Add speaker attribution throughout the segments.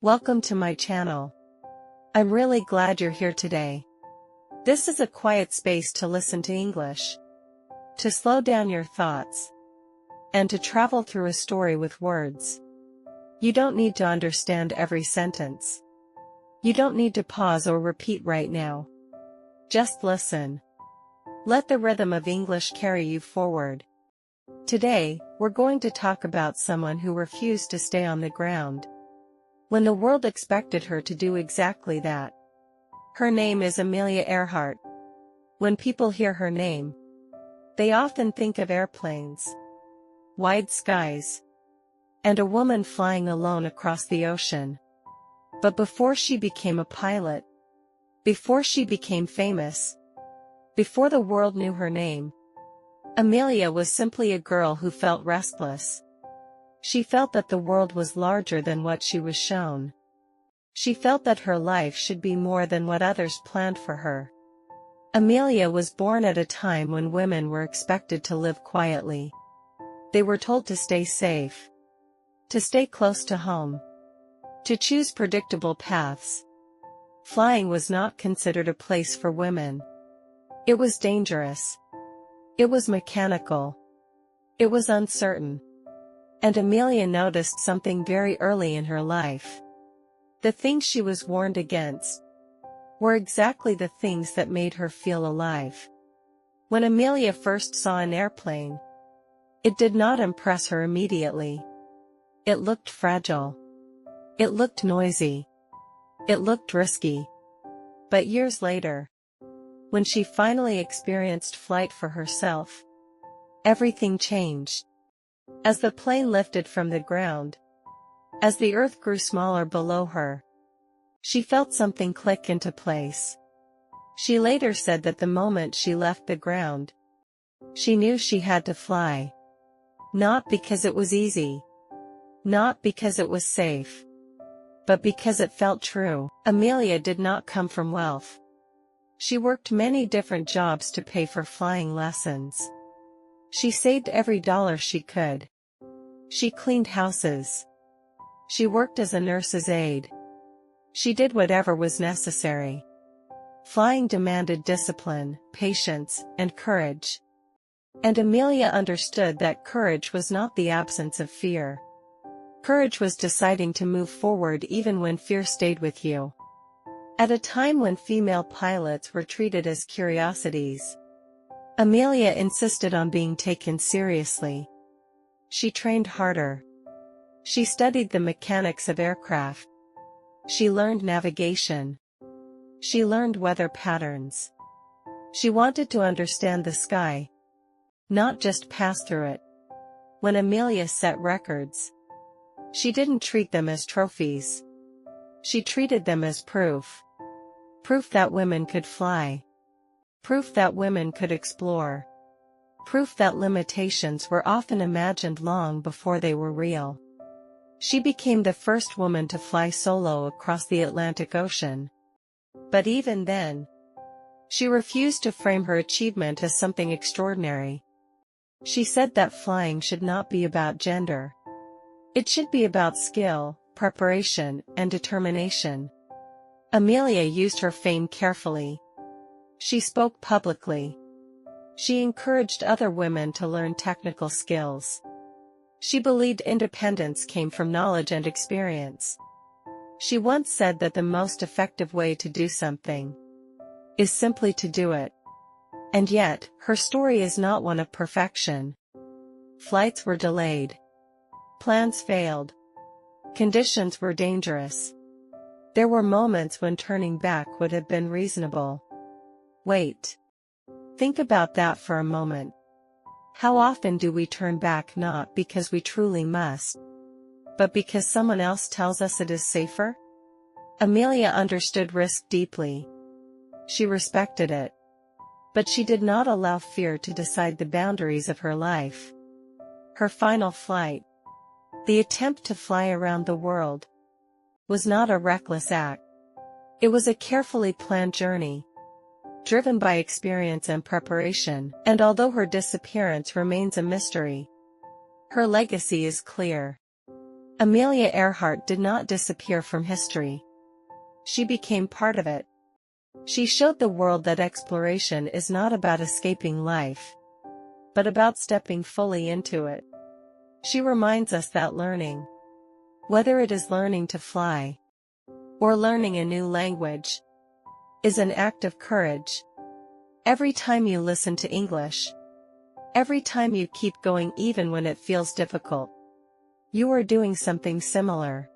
Speaker 1: Welcome to my channel. I'm really glad you're here today. This is a quiet space to listen to English, to slow down your thoughts, and to travel through a story with words. You don't need to understand every sentence. You don't need to pause or repeat right now. Just listen. Let the rhythm of English carry you forward. Today, we're going to talk about someone who refused to stay on the ground when the world expected her to do exactly that. Her name is Amelia Earhart. When people hear her name, they often think of airplanes, wide skies, and a woman flying alone across the ocean. But before she became a pilot, before she became famous, before the world knew her name, Amelia was simply a girl who felt restless. She felt that the world was larger than what she was shown. She felt that her life should be more than what others planned for her. Amelia was born at a time when women were expected to live quietly. They were told to stay safe, to stay close to home, to choose predictable paths. Flying was not considered a place for women. It was dangerous. It was mechanical. It was uncertain. And Amelia noticed something very early in her life. The things she was warned against were exactly the things that made her feel alive. When Amelia first saw an airplane, it did not impress her immediately. It looked fragile. It looked noisy. It looked risky. But years later, when she finally experienced flight for herself, everything changed. As the plane lifted from the ground, as the earth grew smaller below her, she felt something click into place. She later said that the moment she left the ground, she knew she had to fly. Not because it was easy, not because it was safe, but because it felt true. Amelia did not come from wealth. She worked many different jobs to pay for flying lessons. She saved every dollar she could. She cleaned houses. She worked as a nurse's aide. She did whatever was necessary. Flying demanded discipline, patience, and courage. And Amelia understood that courage was not the absence of fear. Courage was deciding to move forward even when fear stayed with you. At a time when female pilots were treated as curiosities, Amelia insisted on being taken seriously. She trained harder. She studied the mechanics of aircraft. She learned navigation. She learned weather patterns. She wanted to understand the sky, not just pass through it. When Amelia set records, she didn't treat them as trophies. She treated them as proof. Proof that women could fly. Proof that women could explore. Proof that limitations were often imagined long before they were real. She became the first woman to fly solo across the Atlantic Ocean. But even then, she refused to frame her achievement as something extraordinary. She said that flying should not be about gender. It should be about skill, preparation, and determination. Amelia used her fame carefully. She spoke publicly. She encouraged other women to learn technical skills. She believed independence came from knowledge and experience. She once said that the most effective way to do something is simply to do it. And yet, her story is not one of perfection. Flights were delayed. Plans failed. Conditions were dangerous. There were moments when turning back would have been reasonable. Wait. Think about that for a moment. How often do we turn back not because we truly must, but because someone else tells us it is safer? Amelia understood risk deeply. She respected it. But she did not allow fear to decide the boundaries of her life. Her final flight, the attempt to fly around the world, was not a reckless act. It was a carefully planned journey, driven by experience and preparation. And although her disappearance remains a mystery, her legacy is clear. Amelia Earhart did not disappear from history. She became part of it. She showed the world that exploration is not about escaping life, but about stepping fully into it. She reminds us that learning, whether it is learning to fly or learning a new language, is an act of courage. Every time you listen to English, every time you keep going even when it feels difficult, you are doing something similar.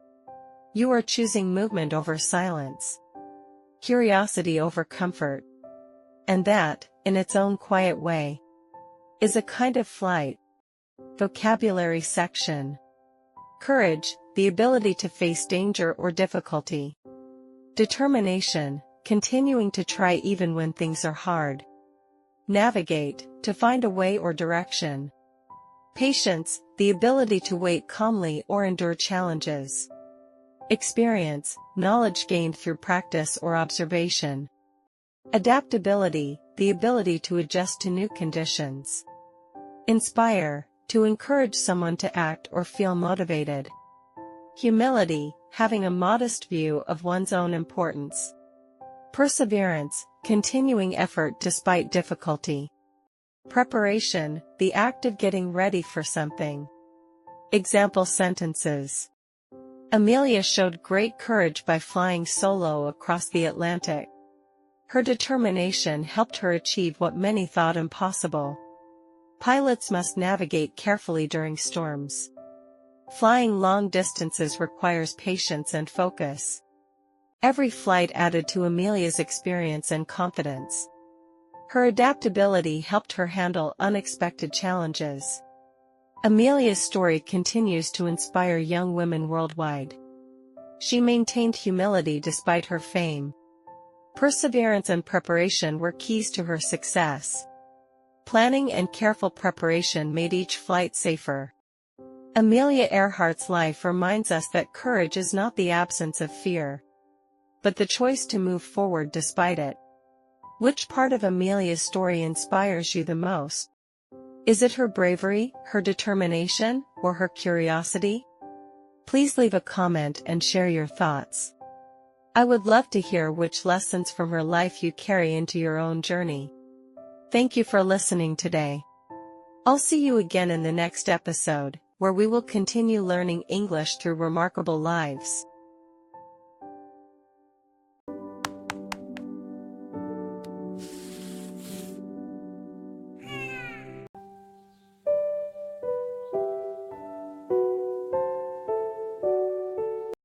Speaker 1: You are choosing movement over silence, curiosity over comfort. And that, in its own quiet way, is a kind of flight. Vocabulary section. Courage, the ability to face danger or difficulty. Determination, continuing to try even when things are hard. Navigate, to find a way or direction. Patience, the ability to wait calmly or endure challenges. Experience, knowledge gained through practice or observation. Adaptability, the ability to adjust to new conditions. Inspire, to encourage someone to act or feel motivated. Humility, having a modest view of one's own importance. Perseverance, continuing effort despite difficulty. Preparation, the act of getting ready for something. Example sentences. Amelia showed great courage by flying solo across the Atlantic. Her determination helped her achieve what many thought impossible. Pilots must navigate carefully during storms. Flying long distances requires patience and focus. Every flight added to Amelia's experience and confidence. Her adaptability helped her handle unexpected challenges. Amelia's story continues to inspire young women worldwide. She maintained humility despite her fame. Perseverance and preparation were keys to her success. Planning and careful preparation made each flight safer. Amelia Earhart's life reminds us that courage is not the absence of fear, but the choice to move forward despite it. Which part of Amelia's story inspires you the most? Is it her bravery, her determination, or her curiosity? Please leave a comment and share your thoughts. I would love to hear which lessons from her life you carry into your own journey. Thank you for listening today. I'll see you again in the next episode, where we will continue learning English through remarkable lives.